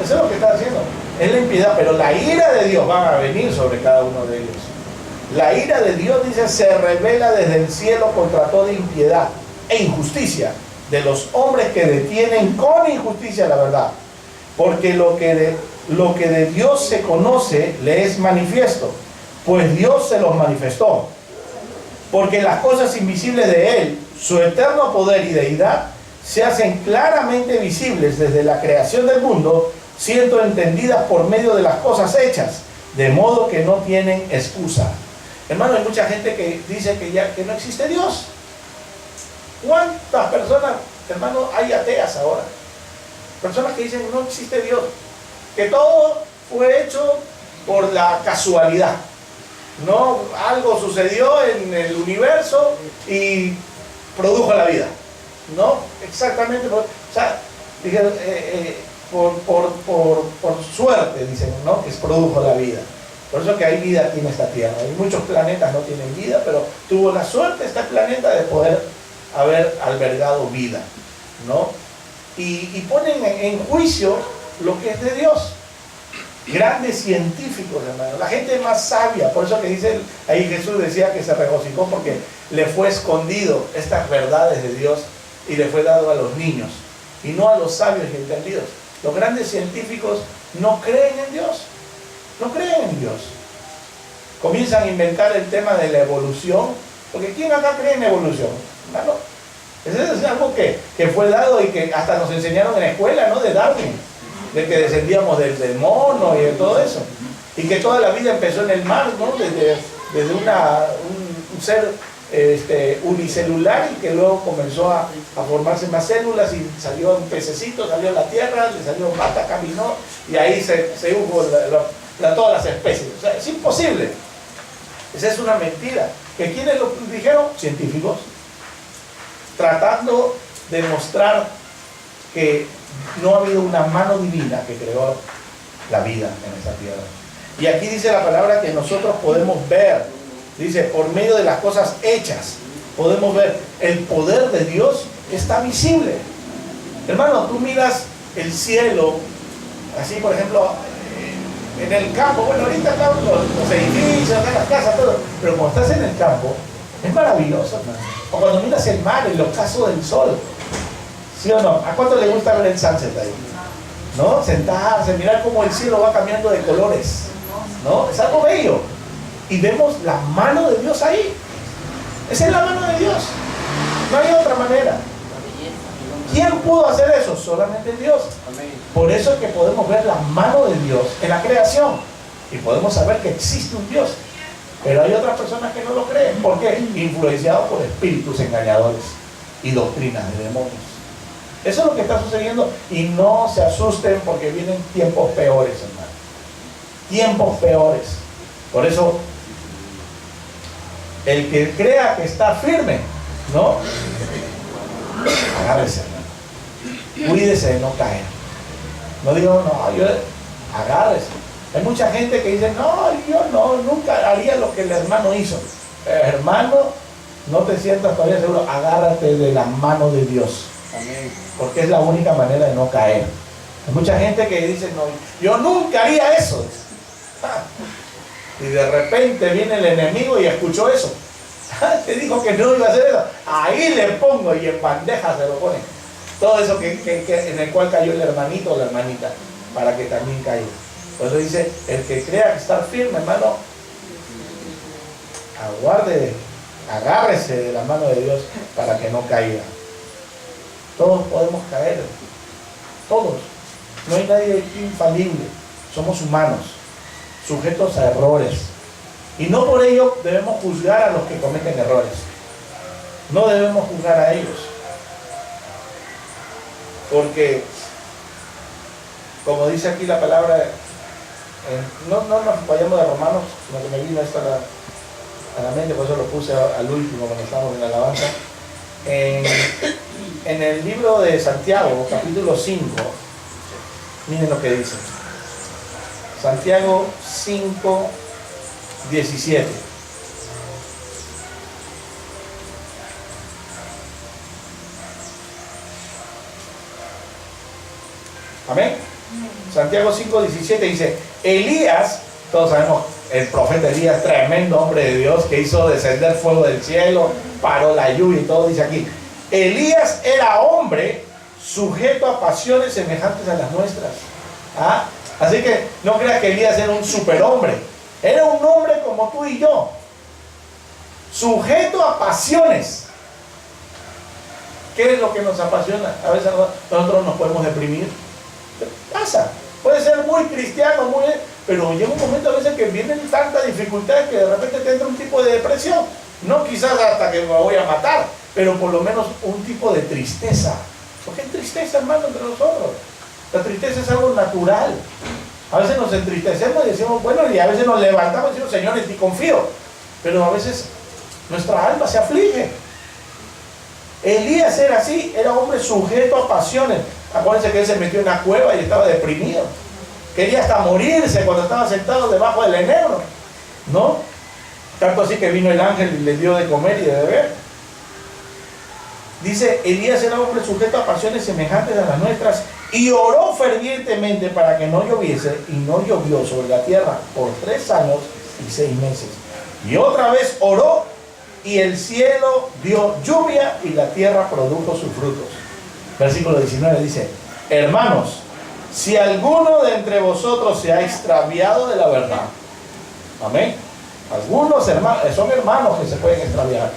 Eso es lo que está haciendo. Es la impiedad, pero la ira de Dios va a venir sobre cada uno de ellos. La ira de Dios, dice, se revela desde el cielo contra toda impiedad e injusticia de los hombres que detienen con injusticia la verdad. Porque lo que de Dios se conoce le es manifiesto, pues Dios se los manifestó. Porque las cosas invisibles de Él, su eterno poder y deidad, se hacen claramente visibles desde la creación del mundo, siendo entendidas por medio de las cosas hechas, de modo que no tienen excusa. Hermano, hay mucha gente que dice que no existe Dios. ¿Cuántas personas, hermano, hay ateas ahora? Personas que dicen no existe Dios, que todo fue hecho por la casualidad. No, algo sucedió en el universo y produjo la vida. No, exactamente, o sea, por suerte, dicen, ¿no? Que produjo la vida. Por eso que hay vida aquí en esta tierra. Hay muchos planetas no tienen vida, pero tuvo la suerte este planeta de poder haber albergado vida, ¿no? Y ponen en juicio lo que es de Dios. Grandes científicos, hermano, la gente más sabia. Por eso que dice, ahí Jesús decía que se regocijó porque le fue escondido estas verdades de Dios y le fue dado a los niños y no a los sabios y entendidos. Los grandes científicos no creen en Dios. No creen en Dios. Comienzan a inventar el tema de la evolución. Porque ¿quién acá cree en evolución? ¿No? Eso es algo que fue dado y que hasta nos enseñaron en la escuela, ¿no? De Darwin. De que descendíamos del mono y de todo eso. Y que toda la vida empezó en el mar, ¿no? Desde un ser unicelular y que luego comenzó a formarse más células y salió un pececito, salió a la tierra, le salió mata, caminó y ahí se hubo todas las especies. O sea, es imposible. Esa es una mentira. ¿Que quiénes lo dijeron? Científicos. Tratando de mostrar que no ha habido una mano divina que creó la vida en esta tierra. Y aquí dice la palabra que nosotros podemos ver, dice, por medio de las cosas hechas, podemos ver el poder de Dios está visible. Hermano, tú miras el cielo, así por ejemplo, en el campo, bueno, ahorita están los edificios, las casas, todo, pero cuando estás en el campo, es maravilloso, hermano. O cuando miras el mar, el ocaso del sol, ¿sí o no? ¿A cuánto le gusta ver el sunset ahí? ¿No? Sentarse, mirar cómo el cielo va cambiando de colores, ¿no? Es algo bello. Y vemos la mano de Dios ahí. Esa es la mano de Dios. No hay otra manera. ¿Quién pudo hacer eso? Solamente Dios. Por eso es que podemos ver la mano de Dios en la creación. Y podemos saber que existe un Dios. Pero hay otras personas que no lo creen. ¿Por qué? Influenciados por espíritus engañadores y doctrinas de demonios. Eso es lo que está sucediendo. Y no se asusten porque vienen tiempos peores, hermano. Tiempos peores. Por eso, el que crea que está firme, ¿no? Agárrese, hermano. Cuídese de no caer. No digo, no, agárrese. Hay mucha gente que dice, no, yo nunca haría lo que el hermano hizo. Hermano, no te sientas todavía seguro, agárrate de la mano de Dios. Amén. Porque es la única manera de no caer. Hay mucha gente que dice, no, yo nunca haría eso. Y de repente viene el enemigo y escuchó eso. Te dijo que no iba a hacer eso. Ahí le pongo y en bandeja se lo pone. Todo eso en el cual cayó el hermanito o la hermanita, para que también caiga. Por eso dice, el que crea que está firme, hermano, agárrese de la mano de Dios para que no caiga. Todos podemos caer, todos. No hay nadie infalible. Somos humanos, sujetos a errores. Y no por ello debemos juzgar a los que cometen errores. No debemos juzgar a ellos. Porque, como dice aquí la palabra, no nos vayamos de Romanos, sino que me vino esto a la mente, por eso lo puse al último cuando estábamos en la alabanza. En el libro de Santiago, capítulo 5, miren lo que dice. Santiago 5, 17. Amén. Santiago 5, 17 dice: Elías, todos sabemos, el profeta Elías, tremendo hombre de Dios que hizo descender fuego del cielo, paró la lluvia y todo, dice aquí: Elías era hombre sujeto a pasiones semejantes a las nuestras. ¿Ah? Así que no creas que Elías era un superhombre, era un hombre como tú y yo, sujeto a pasiones. ¿Qué es lo que nos apasiona? A veces nosotros nos podemos deprimir. Pasa, puede ser muy cristiano, pero llega un momento a veces que vienen tantas dificultades que de repente te entra un tipo de depresión. No quizás hasta que me voy a matar, pero por lo menos un tipo de tristeza. Porque hay tristeza, hermano, entre nosotros. La tristeza es algo natural. A veces nos entristecemos y decimos, bueno, y a veces nos levantamos y decimos, Señor, en ti confío. Pero a veces nuestra alma se aflige. Elías era así, era hombre sujeto a pasiones. Acuérdense que él se metió en una cueva y estaba deprimido. Quería hasta morirse cuando estaba sentado debajo del enebro, ¿no? Tanto así que vino el ángel y le dio de comer y de beber. Dice, Elías era hombre sujeto a pasiones semejantes a las nuestras y oró fervientemente para que no lloviese, y no llovió sobre la tierra por 3 años y 6 meses. Y otra vez oró, y el cielo dio lluvia y la tierra produjo sus frutos. Versículo 19 dice: hermanos, si alguno de entre vosotros se ha extraviado de la verdad. Amén. Algunos hermanos, son hermanos que se pueden extraviar.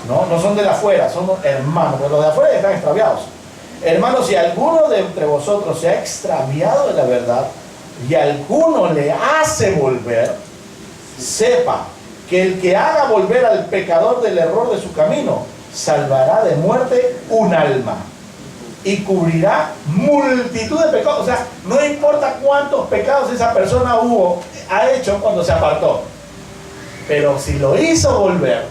No son de la afuera, son hermanos, pero los de afuera están extraviados. Hermanos, si alguno de entre vosotros se ha extraviado de la verdad y alguno le hace volver, sepa que el que haga volver al pecador del error de su camino salvará de muerte un alma y cubrirá multitud de pecados. O sea, no importa cuántos pecados esa persona ha hecho cuando se apartó, pero si lo hizo volver,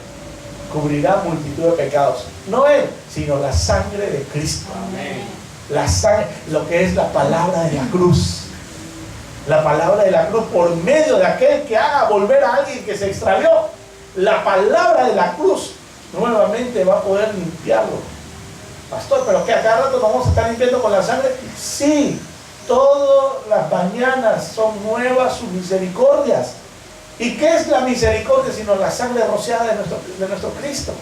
cubrirá multitud de pecados. No él, sino la sangre de Cristo. Amén. La sangre, lo que es la palabra de la cruz. La palabra de la cruz, por medio de aquel que haga volver a alguien que se extravió. La palabra de la cruz nuevamente va a poder limpiarlo. Pastor, pero que a cada rato nos vamos a estar limpiando con la sangre. Sí, todas las mañanas son nuevas sus misericordias. ¿Y qué es la misericordia sino la sangre rociada de nuestro Cristo?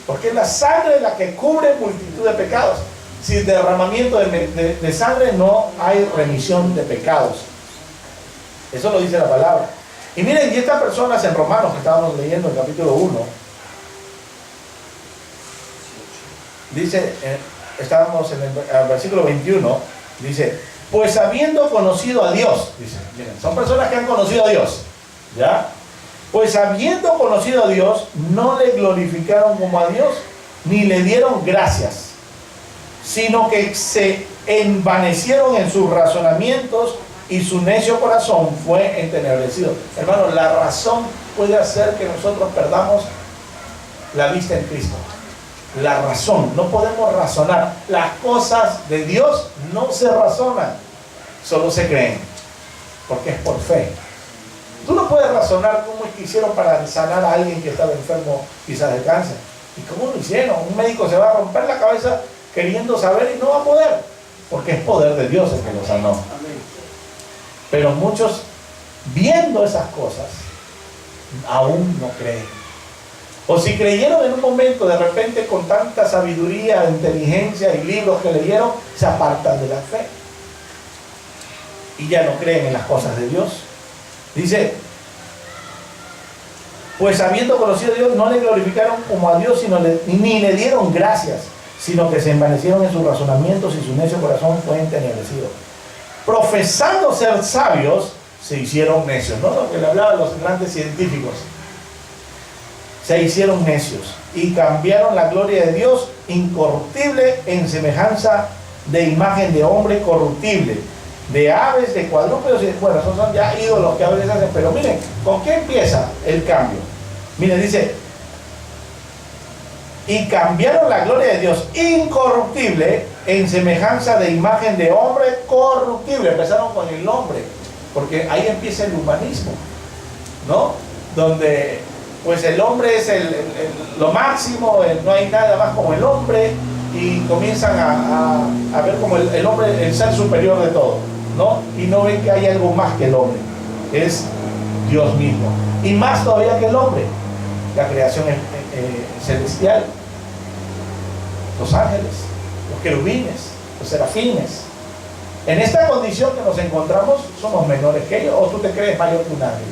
Porque es la sangre la que cubre multitud de pecados. Sin derramamiento de sangre no hay remisión de pecados. Eso lo dice la palabra. Y miren, y estas personas en Romanos que estábamos leyendo en capítulo 1, dice, estábamos en el versículo 21, dice, pues habiendo conocido a Dios, dice, miren, son personas que han conocido a Dios, ¿ya? Pues habiendo conocido a Dios, no le glorificaron como a Dios, ni le dieron gracias, sino que se envanecieron en sus razonamientos y su necio corazón fue entenebrecido. Hermano, la razón puede hacer que nosotros perdamos la vista en Cristo. La razón, no podemos razonar. Las cosas de Dios no se razonan, solo se creen, porque es por fe. Tú no puedes razonar cómo es que hicieron para sanar a alguien que estaba enfermo quizás de cáncer. ¿Y cómo lo hicieron? Un médico se va a romper la cabeza queriendo saber y no va a poder, porque es poder de Dios el que lo sanó. Pero muchos, viendo esas cosas, aún no creen. O si creyeron en un momento, de repente con tanta sabiduría, inteligencia y libros que leyeron, se apartan de la fe y ya no creen en las cosas de Dios. Dice, pues habiendo conocido a Dios, no le glorificaron como a Dios, ni le dieron gracias, sino que se envanecieron en sus razonamientos y su necio corazón fue entenebrecido. Profesando ser sabios, se hicieron necios, ¿no? Lo que le hablaba a los grandes científicos. Se hicieron necios y cambiaron la gloria de Dios incorruptible en semejanza de imagen de hombre corruptible, de aves, de cuadrúpedos, y bueno, esos son ya ídolos que a veces hacen. Pero miren, ¿con qué empieza el cambio? Miren, dice, y cambiaron la gloria de Dios incorruptible en semejanza de imagen de hombre corruptible. Empezaron con el hombre, porque ahí empieza el humanismo, ¿no? Donde pues el hombre es lo máximo, no hay nada más como el hombre, y comienzan a ver como el hombre el ser superior de todo, ¿no? Y no ven que hay algo más que el hombre, que es Dios mismo, y más todavía que el hombre, la creación celestial, los ángeles, los querubines, los serafines. En esta condición que nos encontramos, somos menores que ellos, o tú te crees mayor que un ángel.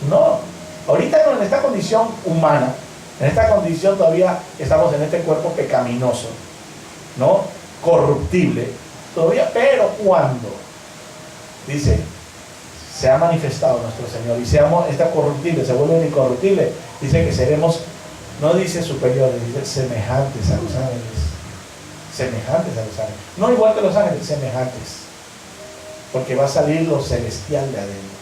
No, ahorita no, en esta condición humana, en esta condición todavía estamos en este cuerpo pecaminoso, ¿no? Corruptible, todavía, pero cuando, dice, se ha manifestado nuestro Señor y seamos esta corruptible, se vuelve incorruptible, dice que seremos, no dice superiores, dice semejantes a los ángeles. Semejantes a los ángeles. No igual que los ángeles, semejantes. Porque va a salir lo celestial de adentro,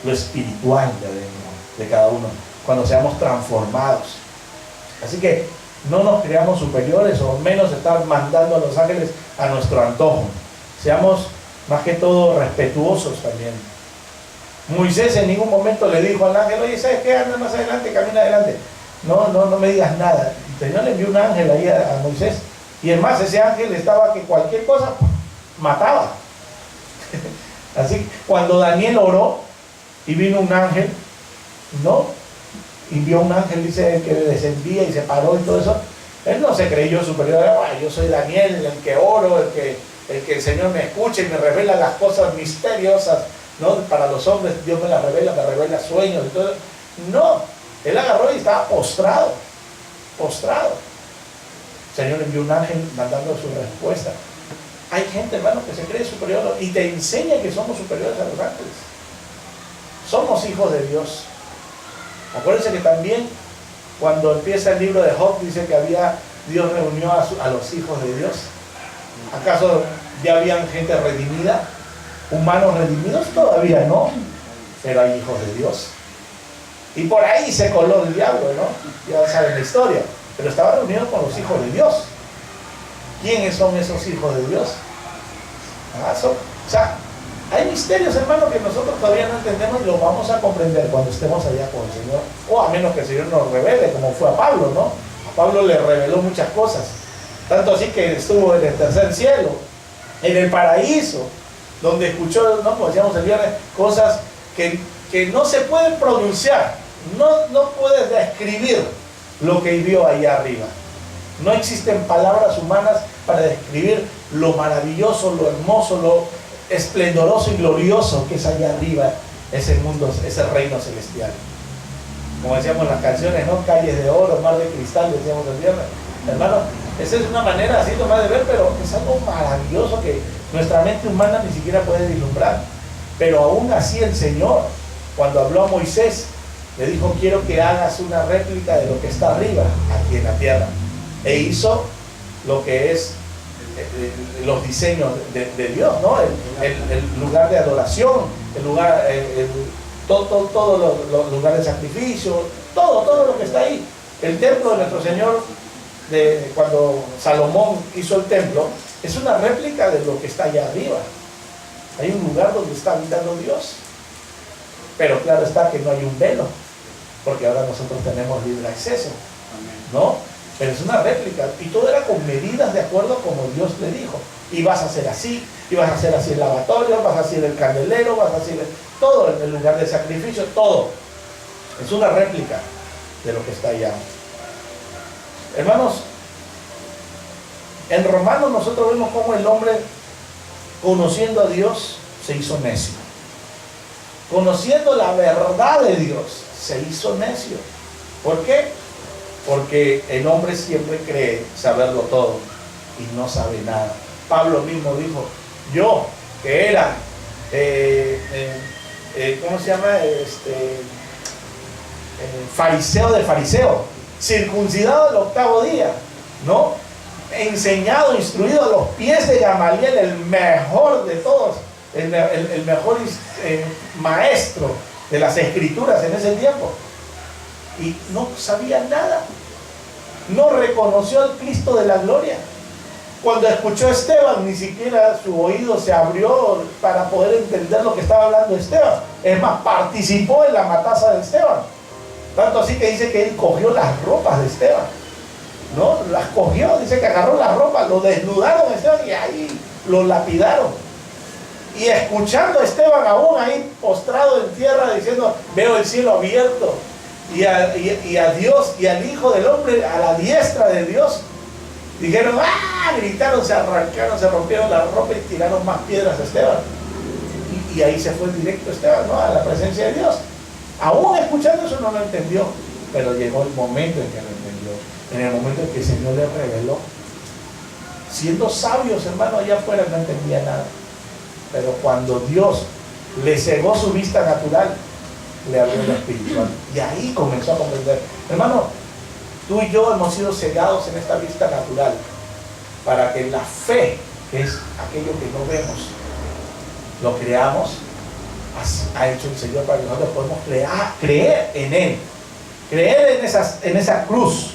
lo espiritual de adentro, de cada uno, cuando seamos transformados. Así que no nos creamos superiores o menos estar mandando a los ángeles a nuestro antojo. Seamos más que todo respetuosos también. Moisés en ningún momento le dijo al ángel, oye, ¿sabes qué? Anda más adelante, camina adelante. No me digas nada. El Señor le envió un ángel ahí a Moisés. Y es más, ese ángel estaba que cualquier cosa mataba. Así que cuando Daniel oró y vino un ángel, ¿no? Y vio un ángel, dice, que descendía y se paró y todo eso, él no se creyó superior. Yo soy Daniel, el que oro, el que el Señor me escucha y me revela las cosas misteriosas, ¿no? Para los hombres Dios me las revela sueños y todo eso. No, él agarró y estaba postrado. El Señor envió un ángel mandando su respuesta. Hay gente, hermano, que se cree superior y te enseña que somos superiores a los ángeles. Somos hijos de Dios. Acuérdense que también cuando empieza el libro de Job dice que Dios reunió a los hijos de Dios. ¿Acaso ya habían gente redimida? ¿Humanos redimidos? Todavía no, pero hay hijos de Dios. Y por ahí se coló el diablo, ¿no? Ya saben la historia. Pero estaba reunido con los hijos de Dios. ¿Quiénes son esos hijos de Dios? O sea, hay misterios, hermano, que nosotros todavía no entendemos y los vamos a comprender cuando estemos allá con el Señor. O a menos que el Señor nos revele, como fue a Pablo, ¿no? A Pablo le reveló muchas cosas. Tanto así que estuvo en el tercer cielo, en el paraíso, donde escuchó, ¿no? Como decíamos el viernes, cosas que no se pueden pronunciar. No puedes describir lo que vio allá arriba. No existen palabras humanas para describir lo maravilloso, lo hermoso, lo esplendoroso y glorioso que es allá arriba, ese mundo, ese reino celestial. Como decíamos en las canciones, ¿no? Calles de oro, mar de cristal, decíamos el viernes. Hermano, esa es una manera así nomás de ver, pero es algo maravilloso que nuestra mente humana ni siquiera puede vislumbrar. Pero aún así el Señor, cuando habló a Moisés, le dijo, quiero que hagas una réplica de lo que está arriba, aquí en la tierra. E hizo lo que es los diseños de Dios, ¿no? El lugar de adoración, el lugar, todos los lugares de sacrificio, todo lo que está ahí. El templo de nuestro Señor, cuando Salomón hizo el templo, es una réplica de lo que está allá arriba. Hay un lugar donde está habitando Dios. Pero claro está que no hay un velo, porque ahora nosotros tenemos libre acceso, ¿no? Pero es una réplica, y todo era con medidas de acuerdo como Dios le dijo. Y vas a hacer así, y vas a hacer así el lavatorio, vas a hacer el candelero, vas a hacer todo en el lugar de sacrificio, todo. Es una réplica de lo que está allá. Hermanos, en Romanos nosotros vemos cómo el hombre, conociendo a Dios, se hizo necio. Conociendo la verdad de Dios, se hizo necio. ¿Por qué? Porque el hombre siempre cree saberlo todo y no sabe nada. Pablo mismo dijo, yo que era ¿cómo se llama? Fariseo de fariseo, circuncidado al 8º día, ¿no? Enseñado, instruido a los pies de Gamaliel, el mejor de todos, el mejor maestro de las escrituras en ese tiempo, y no sabía nada, no reconoció al Cristo de la gloria. Cuando escuchó a Esteban, ni siquiera su oído se abrió para poder entender lo que estaba hablando Esteban. Es más, participó en la matanza de Esteban. Tanto así que dice que él cogió las ropas de Esteban, ¿no? Las cogió, dice que agarró las ropas, lo desnudaron a Esteban y ahí lo lapidaron. Y escuchando a Esteban aún ahí postrado en tierra diciendo: veo el cielo abierto y a Dios y al Hijo del Hombre a la diestra de Dios, dijeron: ¡ah! Gritaron, se arrancaron, se rompieron la ropa y tiraron más piedras a Esteban. Y ahí se fue directo Esteban, ¿no?, a la presencia de Dios. Aún escuchando eso no lo entendió, pero llegó el momento en que lo entendió, en el momento en que el Señor le reveló. Siendo sabios, hermano, allá afuera no entendía nada, pero cuando Dios le cegó su vista natural, le abrió lo espiritual, y ahí comenzó a comprender. Hermano, tú y yo hemos sido cegados en esta vista natural para que la fe, que es aquello que no vemos, lo creamos. Ha hecho el Señor para que nosotros podamos creer en Él, creer en esa cruz,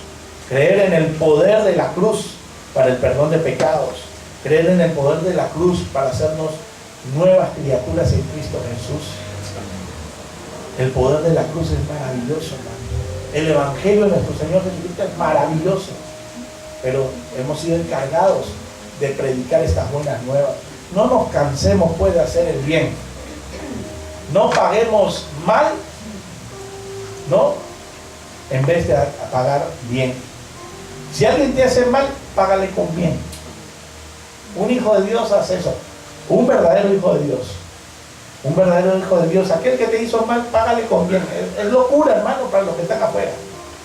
creer en el poder de la cruz para el perdón de pecados, creer en el poder de la cruz para hacernos nuevas criaturas en Cristo Jesús. El poder de la cruz es maravilloso, hermano. El Evangelio de nuestro Señor Jesucristo es maravilloso, pero hemos sido encargados de predicar estas buenas nuevas. No nos cansemos pues de hacer el bien. No paguemos mal, ¿no?, en vez de pagar bien. Si alguien te hace mal, págale con bien. Un hijo de Dios hace eso. Un verdadero hijo de Dios. Un verdadero hijo de Dios. Aquel que te hizo mal, págale con bien. Es locura, hermano, para los que están afuera.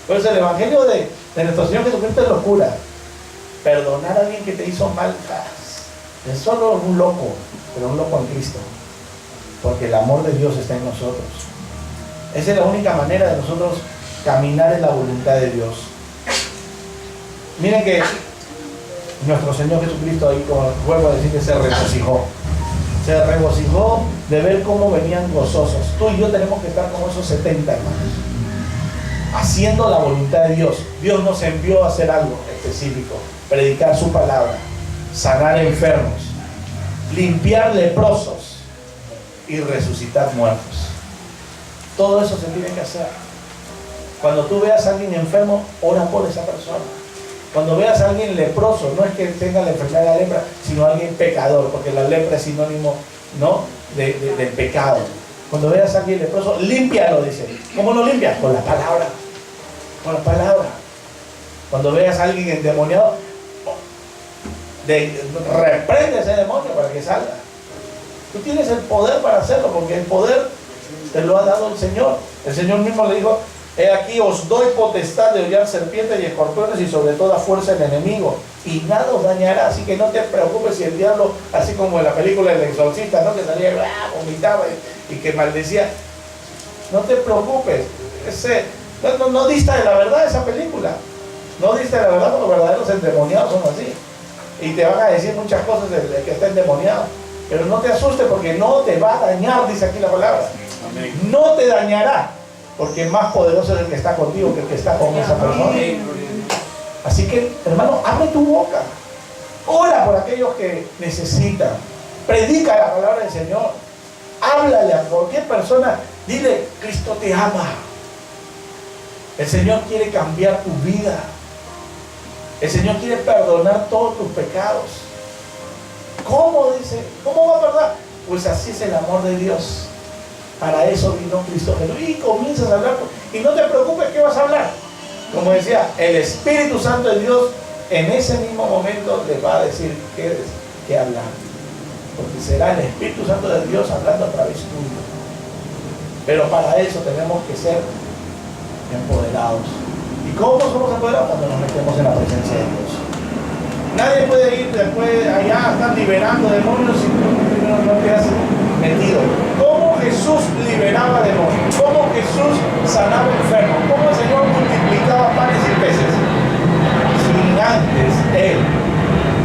Por eso el Evangelio de nuestro Señor Jesucristo es locura. Perdonar a alguien que te hizo mal es solo un loco, pero un loco en Cristo. Porque el amor de Dios está en nosotros. Esa es la única manera de nosotros caminar en la voluntad de Dios. Miren que nuestro Señor Jesucristo, ahí, como vuelvo a decir, que se regocijó. Se regocijó de ver cómo venían gozosos. Tú y yo tenemos que estar como esos 70 hermanos, haciendo la voluntad de Dios. Dios nos envió a hacer algo específico: predicar su palabra, sanar enfermos, limpiar leprosos y resucitar muertos. Todo eso se tiene que hacer. Cuando tú veas a alguien enfermo, ora por esa persona. Cuando veas a alguien leproso, no es que tenga la enfermedad de la lepra, sino a alguien pecador, porque la lepra es sinónimo, ¿no?, del pecado. Cuando veas a alguien leproso, límpialo, dice. ¿Cómo lo limpias? Con la palabra. Con la palabra. Cuando veas a alguien endemoniado, reprende a ese demonio para que salga. Tú tienes el poder para hacerlo, porque el poder te lo ha dado el Señor. El Señor mismo le dijo: he aquí os doy potestad de hollar serpientes y escorpiones y sobre toda fuerza del enemigo, y nada os dañará. Así que no te preocupes si el diablo, así como en la película del exorcista, ¿no?, que salía, vomitaba y que maldecía. No te preocupes. No dista de la verdad esa película. No dista de la verdad, porque los verdaderos endemoniados son así. Y te van a decir muchas cosas del que está endemoniado. Pero no te asustes, porque no te va a dañar, dice aquí la palabra. Amén. No te dañará, porque más poderoso es el que está contigo que el que está con esa persona. Así que, hermano, abre tu boca. Ora por aquellos que necesitan. Predica la palabra del Señor. Háblale a cualquier persona. Dile: Cristo te ama. El Señor quiere cambiar tu vida. El Señor quiere perdonar todos tus pecados. ¿Cómo? Dice. ¿Cómo va a perdonar? Pues así es el amor de Dios. Para eso vino Cristo Jesús. Y comienzas a hablar. Y no te preocupes qué vas a hablar. Como decía, el Espíritu Santo de Dios en ese mismo momento le va a decir qué hablar. Porque será el Espíritu Santo de Dios hablando a través tuyo. Pero para eso tenemos que ser empoderados. ¿Y cómo somos empoderados? Cuando nos metemos en la presencia de Dios. Nadie puede ir después allá a estar liberando demonios si tú primero no te has metido sanaba enfermos, cómo el Señor multiplicaba panes y peces, sin antes Él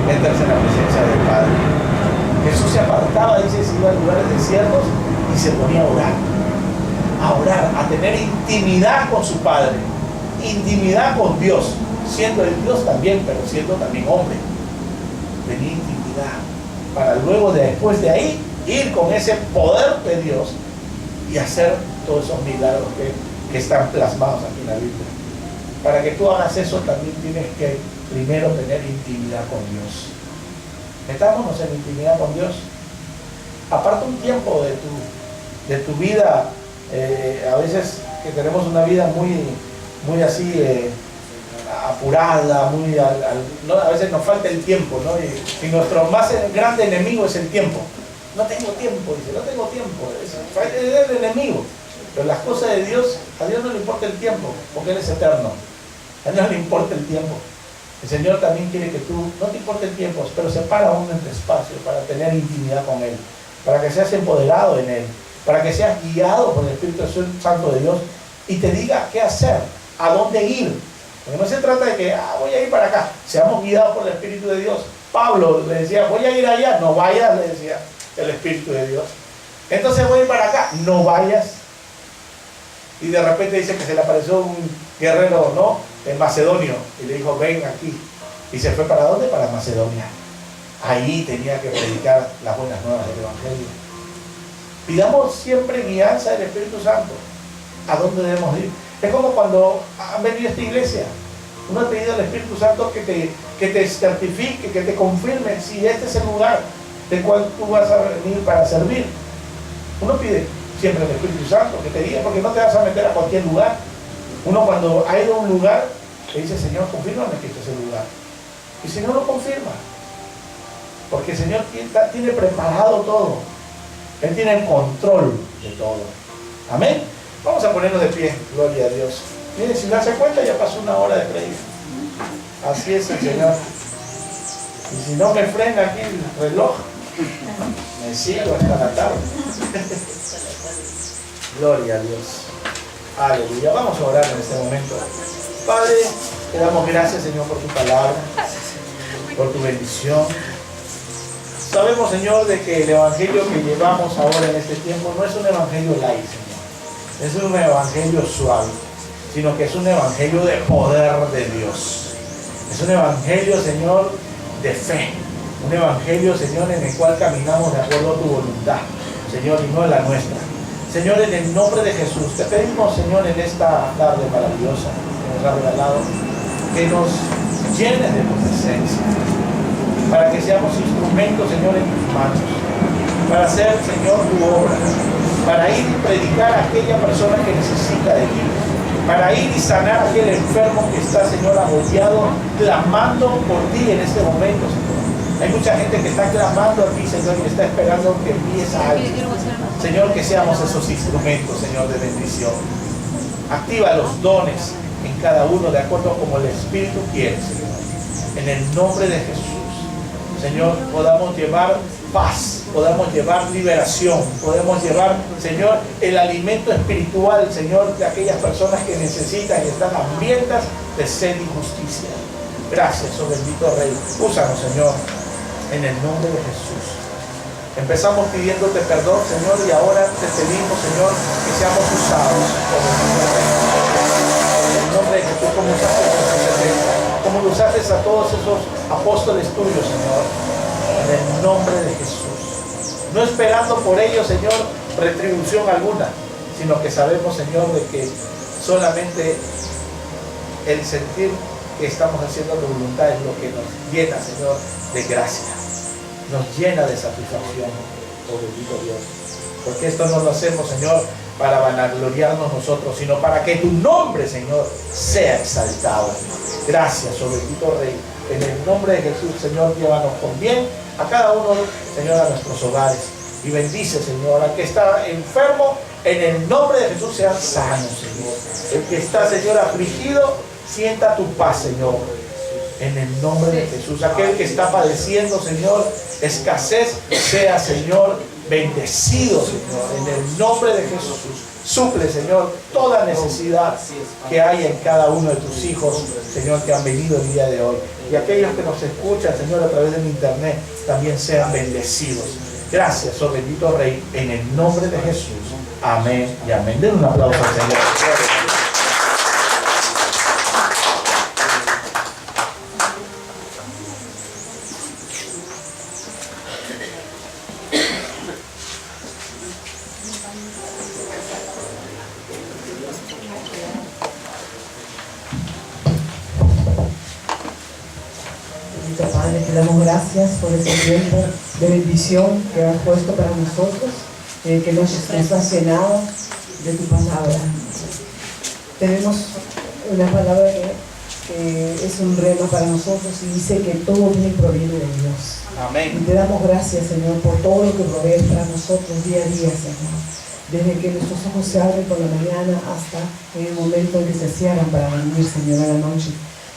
meterse en la presencia del Padre. Jesús se apartaba, dice, se iba a lugares desiertos y se ponía a orar, a tener intimidad con su Padre, intimidad con Dios, siendo el Dios también, pero siendo también hombre. Tenía intimidad para luego, después de ahí, ir con ese poder de Dios y hacer todos esos milagros que están plasmados aquí en la Biblia. Para que tú hagas eso también tienes que primero tener intimidad con Dios. Metámonos en intimidad con Dios. Aparta un tiempo de tu vida, a veces que tenemos una vida muy así apurada, ¿no? A veces nos falta el tiempo, ¿no? Y nuestro más grande enemigo es el tiempo. No tengo tiempo, dice, no tengo tiempo. Es el enemigo. Pero las cosas de Dios, a Dios no le importa el tiempo, porque Él es eterno. A Dios no le importa el tiempo. El Señor también quiere que tú, no te importe el tiempo, pero separa un espacio para tener intimidad con Él, para que seas empoderado en Él, para que seas guiado por el Espíritu Santo de Dios y te diga qué hacer, a dónde ir. Porque no se trata de que, voy a ir para acá. Seamos guiados por el Espíritu de Dios. Pablo le decía, voy a ir allá. No vayas, le decía el Espíritu de Dios. Entonces voy a ir para acá. No vayas. Y de repente dice que se le apareció un guerrero, ¿no? En Macedonio. Y le dijo, ven aquí. Y se fue ¿para dónde? Para Macedonia. Ahí tenía que predicar las buenas nuevas del Evangelio. Pidamos siempre guianza del Espíritu Santo. ¿A dónde debemos ir? Es como cuando han venido a esta iglesia. Uno ha pedido al Espíritu Santo que te certifique, que te confirme si este es el lugar del cual tú vas a venir para servir. Uno pide siempre al Espíritu Santo que te guíe, porque no te vas a meter a cualquier lugar. Uno cuando ha ido a un lugar, le dice, Señor, confírmame que este es el lugar. Y si no lo confirma, porque el Señor tiene preparado todo. Él tiene el control de todo. Amén. Vamos a ponernos de pie, gloria a Dios. Miren, si no se cuenta, ya pasó una hora de predica. Así es el Señor. Y si no me frena aquí el reloj, me sigo hasta la tarde. Gloria a Dios. Aleluya. Vamos a orar en este momento. Padre, te damos gracias, Señor, por tu palabra, por tu bendición. Sabemos, Señor, de que el evangelio que llevamos ahora en este tiempo no es un evangelio light, Señor. Es un evangelio suave, sino que es un evangelio de poder de Dios. Es un evangelio, Señor, de fe. Un evangelio, Señor, en el cual caminamos de acuerdo a tu voluntad, Señor, y no a la nuestra. Señor, en el nombre de Jesús, te pedimos, Señor, en esta tarde maravillosa que nos ha regalado, que nos llenes de tu presencia, para que seamos instrumentos, Señor, en tus manos, para hacer, Señor, tu obra, para ir y predicar a aquella persona que necesita de ti, para ir y sanar a aquel enfermo que está, Señor, agobiado, clamando por ti en este momento, Señor. Hay mucha gente que está clamando a ti, Señor, y está esperando que envíes a alguien. Señor, que seamos esos instrumentos, Señor, de bendición. Activa los dones en cada uno de acuerdo como el Espíritu quiere, Señor. En el nombre de Jesús, Señor, podamos llevar paz, podamos llevar liberación, podemos llevar, Señor, el alimento espiritual, Señor, de aquellas personas que necesitan y están hambrientas de sed y justicia. Gracias, oh bendito Rey. Úsanos, Señor, en el nombre de Jesús. Empezamos pidiéndote perdón, Señor, y ahora te pedimos, Señor, que seamos usados, oh bendito Rey. En el nombre de Jesús, como usaste a los 70, como lo usaste a todos esos apóstoles tuyos, Señor. En el nombre de Jesús. No esperando por ellos, Señor, retribución alguna, sino que sabemos, Señor, de que solamente el sentir que estamos haciendo tu voluntad es lo que nos llena, Señor, de gracia. Nos llena de satisfacción, oh bendito Dios. Porque esto no lo hacemos, Señor, para vanagloriarnos nosotros, sino para que tu nombre, Señor, sea exaltado. Gracias, oh bendito Rey. En el nombre de Jesús, Señor, llévanos con bien a cada uno, Señor, a nuestros hogares. Y bendice, Señor, al que está enfermo, en el nombre de Jesús sean sanos, Señor. El que está, Señor, afligido, sienta tu paz, Señor. En el nombre de Jesús. Aquel que está padeciendo, Señor, escasez, sea, Señor, bendecido, Señor, en el nombre de Jesús. Suple, Señor, toda necesidad que hay en cada uno de tus hijos, Señor, que han venido el día de hoy. Y aquellos que nos escuchan, Señor, a través del internet, también sean bendecidos. Gracias, oh bendito Rey, en el nombre de Jesús. Amén y amén. Den un aplauso al Señor. Padre, te damos gracias por este tiempo de bendición que has puesto para nosotros, que nos has llenado de tu palabra. Tenemos una palabra que es un rema para nosotros y dice que todo bien proviene de Dios. Amén. Y te damos gracias, Señor, por todo lo que provees para nosotros día a día, Señor. Desde que nuestros ojos se abren por la mañana hasta en el momento en que se cierran para dormir, Señor, a la noche.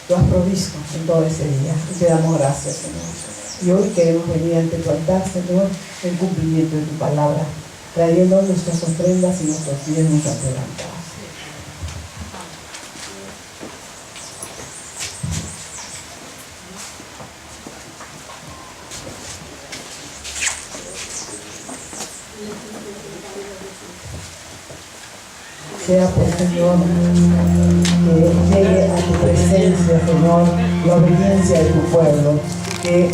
Lo has provisto en todo ese día y te damos gracias, Señor. Y hoy queremos venir ante tu altar, Señor, en cumplimiento de tu palabra, trayendo nuestras ofrendas y nuestros diezmos ante el altar. Sea pues, Señor, que llegue a tu presencia, Señor, la obediencia de tu pueblo, que